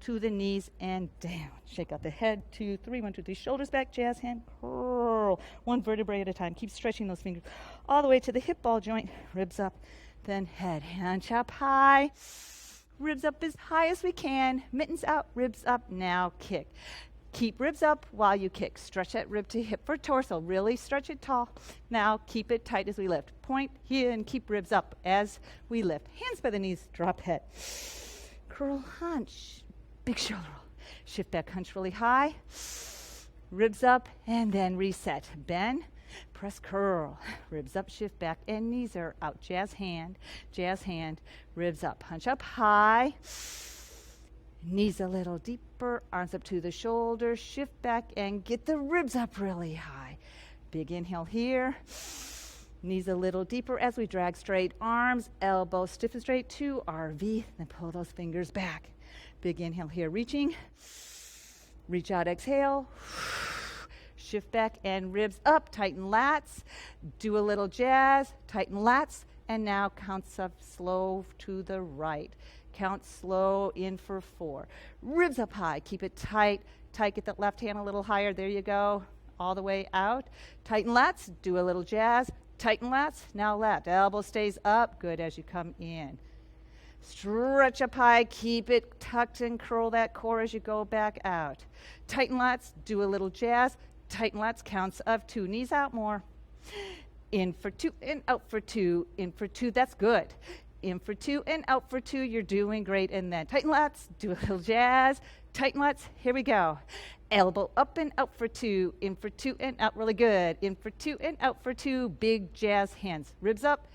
to the knees and down. Shake out the head, 2, 3, 1, 2, 3, shoulders back, jazz hand, curl. 1 vertebrae at a time. Keep stretching those fingers all the way to the hip ball joint. Ribs up, then head, hunch up high. Ribs up as high as we can. Mittens out, ribs up. Now kick. Keep ribs up while you kick. Stretch that rib to hip for torso. Really stretch it tall. Now keep it tight as we lift. Point here and keep ribs up as we lift. Hands by the knees, drop head. Curl, hunch, big shoulder roll. Shift back, hunch really high. Ribs up and then reset. Bend, press, curl. Ribs up, shift back, and knees are out. Jazz hand, ribs up. Hunch up high. Knees a little deeper, arms up to the shoulders, shift back and get the ribs up really high. Big inhale here. Knees a little deeper as we drag straight arms, elbows stiff and straight to RV, then pull those fingers back. Big inhale here, reaching. Reach out, exhale. Shift back and ribs up, tighten lats. Do a little jazz, tighten lats, and now counts up slow to the right. Count slow in for 4. Ribs up high. Keep it tight. Tight. Get that left hand a little higher. There you go. All the way out. Tighten lats. Do a little jazz. Tighten lats. Now left. Elbow stays up. Good as you come in. Stretch up high. Keep it tucked and curl that core as you go back out. Tighten lats. Do a little jazz. Tighten lats. Counts of 2. Knees out more. In for 2 and out for 2. In for 2. That's good. In for 2 and out for 2. You're doing great. And then tighten lats, do a little jazz. Tighten lats, here we go. Elbow up and out for 2. In for 2 and out, really good. In for 2 and out for 2. Big jazz hands. Ribs up,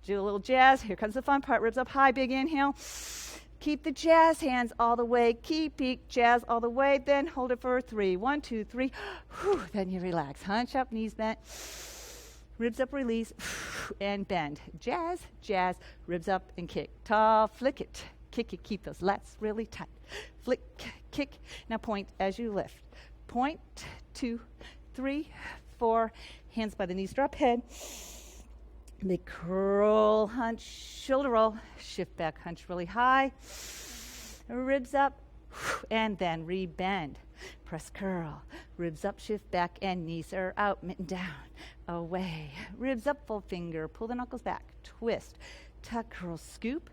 do a little jazz. Here comes the fun part. Ribs up high, big inhale. Keep the jazz hands all the way. Keep jazz all the way. Then hold it for 3. 1, 2, 3. Whew, then you relax. Hunch up, knees bent. Ribs up, release, and bend. Jazz, jazz, ribs up and kick. Tall, flick it, kick it, keep those lats really tight. Flick, kick. Now point as you lift. Point, 2, 3, 4. Hands by the knees, drop head. Big curl, hunch, shoulder roll. Shift back, hunch really high. Ribs up, and then re-bend. Press, curl. Ribs up, shift back, and knees are out, mitten down. Away. Ribs up, full finger. Pull the knuckles back. Twist. Tuck, curl, scoop.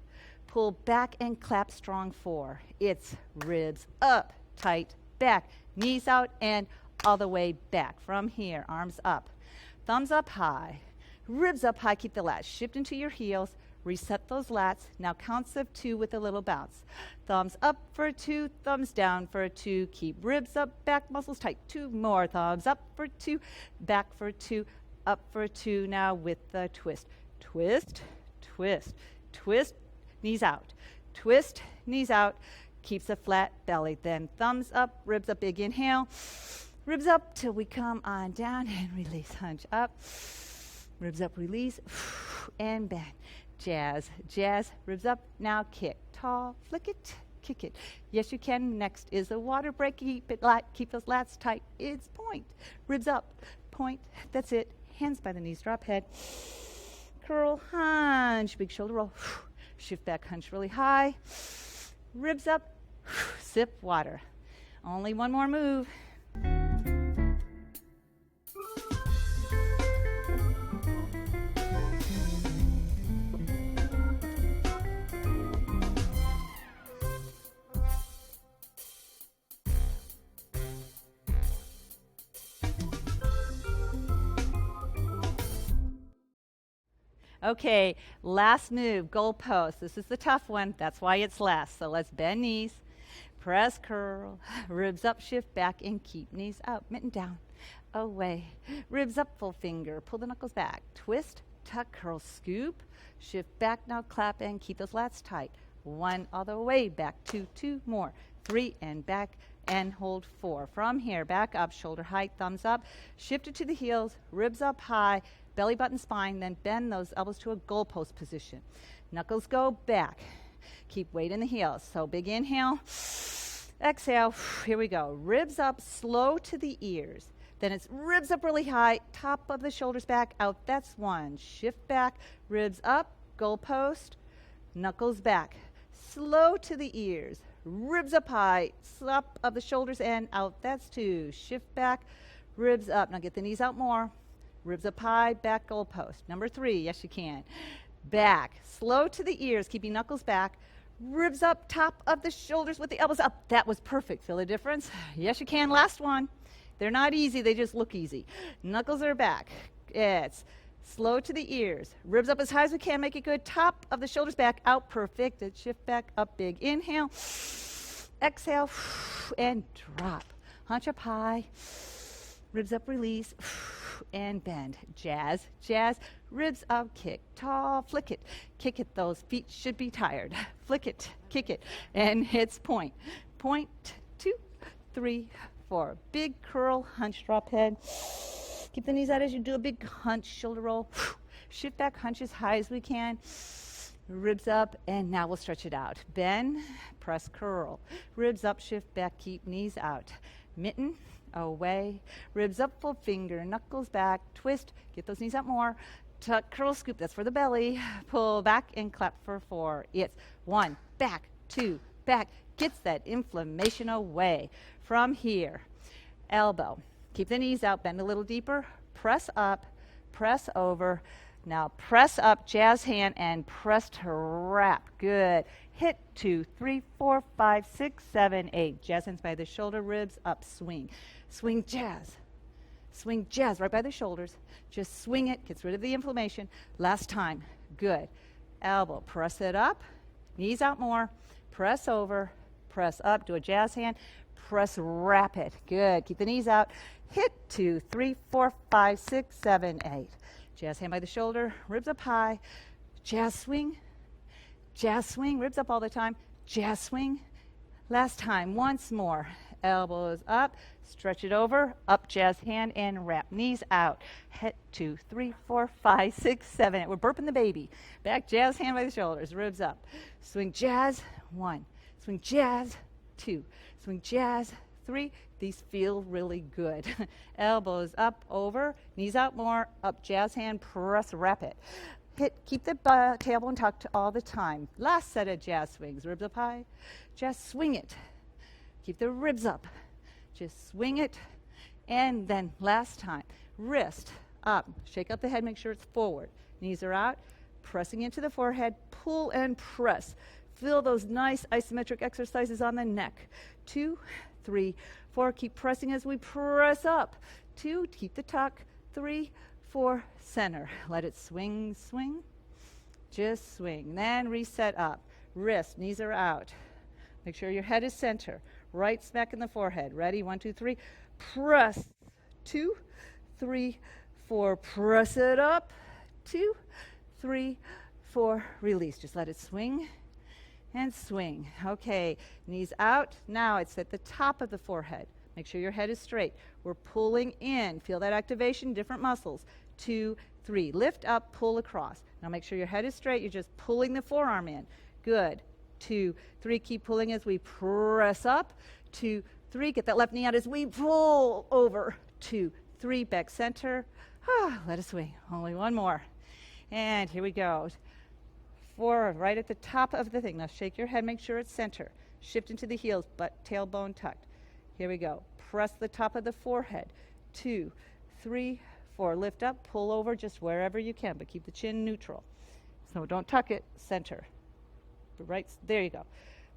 Pull back and clap strong 4. It's ribs up, tight, back. Knees out and all the way back. From here, arms up. Thumbs up high. Ribs up high. Keep the lats. Shift into your heels. Reset those lats. Now counts of 2 with a little bounce. Thumbs up for 2, thumbs down for 2. Keep ribs up, back muscles tight. 2 more. Thumbs up for 2, back for 2, up for 2. Now with the twist. Twist, twist, twist, knees out. Twist, knees out. Keeps a flat belly. Then thumbs up, ribs up, big inhale. Ribs up till we come on down and release. Hunch up. Ribs up, release, and bend. Jazz, jazz, ribs up, now kick. Tall, flick it, kick it. Yes, you can. Next is a water break. Keep it light, keep those lats tight. It's point. Ribs up, point. That's it. Hands by the knees, drop head. Curl, hunch, big shoulder roll. Shift back, hunch really high. Ribs up, sip water. Only one more move. Okay, last move, goal post. This is the tough one. That's why it's last. So let's bend knees, press, curl, ribs up, shift back, and keep knees up, mitten down, away. Ribs up, full finger, pull the knuckles back, twist, tuck, curl, scoop, shift back, now clap, and keep those lats tight. 1 all the way back, 2, 2 more, 3, and back, and hold 4. From here, back up, shoulder height, thumbs up, shift it to the heels, ribs up high, belly button spine, then bend those elbows to a goalpost position. Knuckles go back. Keep weight in the heels. So big inhale, exhale, here we go. Ribs up, slow to the ears. Then it's ribs up really high, top of the shoulders back, out. That's 1. Shift back, ribs up, goalpost, knuckles back. Slow to the ears. Ribs up high, up of the shoulders and out. That's 2. Shift back, ribs up. Now get the knees out more. Ribs up high, back goalpost. Number 3, yes you can. Back, slow to the ears, keeping knuckles back. Ribs up, top of the shoulders with the elbows up. That was perfect. Feel the difference? Yes, you can. Last one. They're not easy. They just look easy. Knuckles are back. It's slow to the ears. Ribs up as high as we can. Make it good. Top of the shoulders back out. Perfect. And shift back up big. Inhale. Exhale. And drop. Hunch up high. Ribs up, release. And bend. Jazz, jazz. Ribs up, kick. Tall, flick it. Kick it. Those feet should be tired. Flick it, kick it. And hits point. Point, 2, 3, 4. Big curl, hunch, drop head. Keep the knees out as you do a big hunch, shoulder roll. Shift back, hunch as high as we can. Ribs up, and now we'll stretch it out. Bend, press, curl. Ribs up, shift back, keep knees out. Mitten, away. Ribs up, full finger, knuckles back, twist. Get those knees up more. Tuck, curl, scoop. That's for the belly. Pull back and clap for 4. It's 1, back, 2, back. Gets that inflammation away. From here, elbow. Keep the knees out, bend a little deeper. Press up, press over. Now press up, jazz hand, and press to wrap. Good. Hit 2, 3, 4, 5, 6, 7, 8. Jazz hands by the shoulder, ribs up, swing. Swing, jazz. Swing, jazz, right by the shoulders. Just swing it, gets rid of the inflammation. Last time. Good. Elbow, press it up. Knees out more. Press over, press up. Do a jazz hand. Press, wrap it. Good. Keep the knees out. Hit 2, 3, 4, 5, 6, 7, 8. Jazz hand by the shoulder, ribs up high. Jazz swing, ribs up all the time. Jazz swing. Last time, once more. Elbows up, stretch it over, up jazz hand and wrap. Knees out. Hit 2, 3, 4, 5, 6, 7, 8. We're burping the baby. Back jazz hand by the shoulders, ribs up. Swing jazz, 1. Swing jazz, 2. Swing jazz, 3. These feel really good. Elbows up, over, knees out more, up jazz hand, press, wrap it. Keep the tailbone tucked all the time. Last set of jazz swings. Ribs up high. Just swing it. Keep the ribs up. Just swing it. And then last time. Wrist up. Shake out the head. Make sure it's forward. Knees are out. Pressing into the forehead. Pull and press. Feel those nice isometric exercises on the neck. 2, 3, 4. Keep pressing as we press up. 2. Keep the tuck. 3, 4. Center. Let it swing, swing. Just swing. Then reset up. Wrist. Knees are out. Make sure your head is center. Right smack in the forehead. Ready? 1, 2, 3. Press. 2, 3, 4. Press it up. 2, 3, 4. Release. Just let it swing and swing. Okay. Knees out. Now it's at the top of the forehead. Make sure your head is straight. We're pulling in. Feel that activation, different muscles. 2, 3. Lift up, pull across. Now make sure your head is straight. You're just pulling the forearm in. Good. 2, 3. Keep pulling as we press up. 2, 3. Get that left knee out as we pull over. 2, 3. Back center. Let us swing. Only one more. And here we go. 4, right at the top of the thing. Now shake your head. Make sure it's center. Shift into the heels, but tailbone tucked. Here we go. Press the top of the forehead. 2, 3, 4. Lift up, pull over just wherever you can, but keep the chin neutral. So don't tuck it, center. Right, there you go.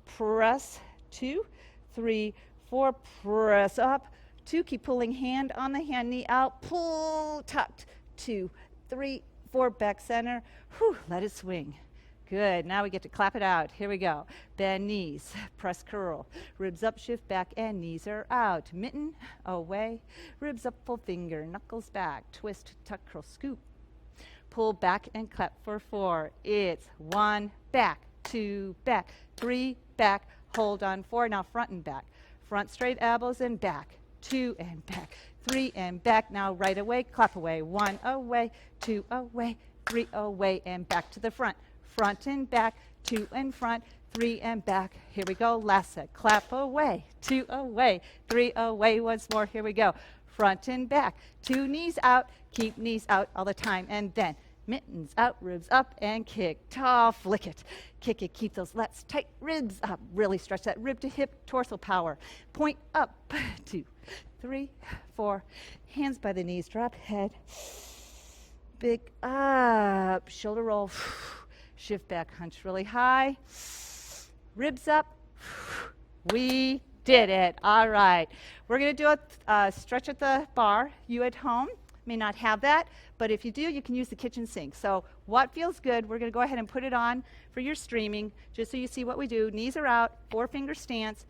Press, 2, 3, 4. Press up. 2, keep pulling hand on the hand, knee out. Pull, tucked. 2, 3, 4. Back center. Whew, let it swing. Good. Now we get to clap it out. Here we go. Bend knees. Press curl. Ribs up, shift back, and knees are out. Mitten, away. Ribs up, full finger. Knuckles back. Twist, tuck, curl, scoop. Pull back and clap for 4. It's 1, back, 2, back, 3, back. Hold on 4. Now front and back. Front straight, elbows and back. 2 and back. 3 and back. Now right away, clap away. 1 away, 2 away, 3 away, and back to the front. Front and back, 2 and front, 3 and back. Here we go. Last set. Clap away, 2 away, 3 away. Once more. Here we go. Front and back. 2 knees out. Keep knees out all the time. And then mittens out, ribs up, and kick. Tall, flick it. Kick it. Keep those lats tight. Ribs up. Really stretch that rib to hip. Torso power. Point up. 2, 3, 4. Hands by the knees. Drop head. Big up. Shoulder roll. Shift back, hunch really high. Ribs up. We did it. All right. We're going to do a stretch at the bar. You at home may not have that, but if you do, you can use the kitchen sink. So what feels good, we're going to go ahead and put it on for your streaming, just so you see what we do. Knees are out, 4-finger stance,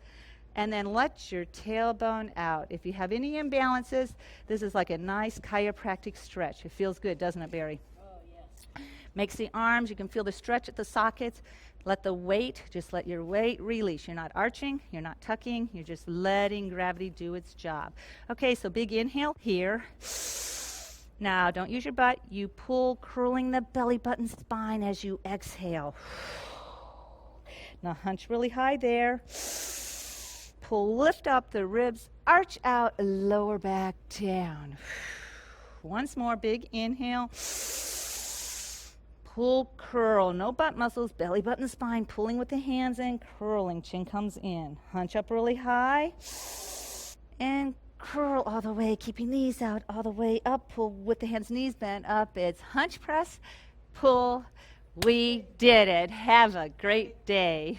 and then let your tailbone out. If you have any imbalances, this is like a nice chiropractic stretch. It feels good, doesn't it, Barry?
Oh, yes.
Makes the arms, you can feel the stretch at the sockets. Let the weight, just let your weight release. You're not arching, you're not tucking, you're just letting gravity do its job. Okay, so big inhale here. Now, don't use your butt. You pull, curling the belly button spine as you exhale. Now, hunch really high there. Pull, lift up the ribs, arch out, lower back down. Once more, big inhale. Pull, curl, no butt muscles, belly button spine, pulling with the hands and curling. Chin comes in. Hunch up really high. And curl all the way, keeping knees out all the way up. Pull with the hands, knees bent up. It's hunch press, pull. We did it. Have a great day.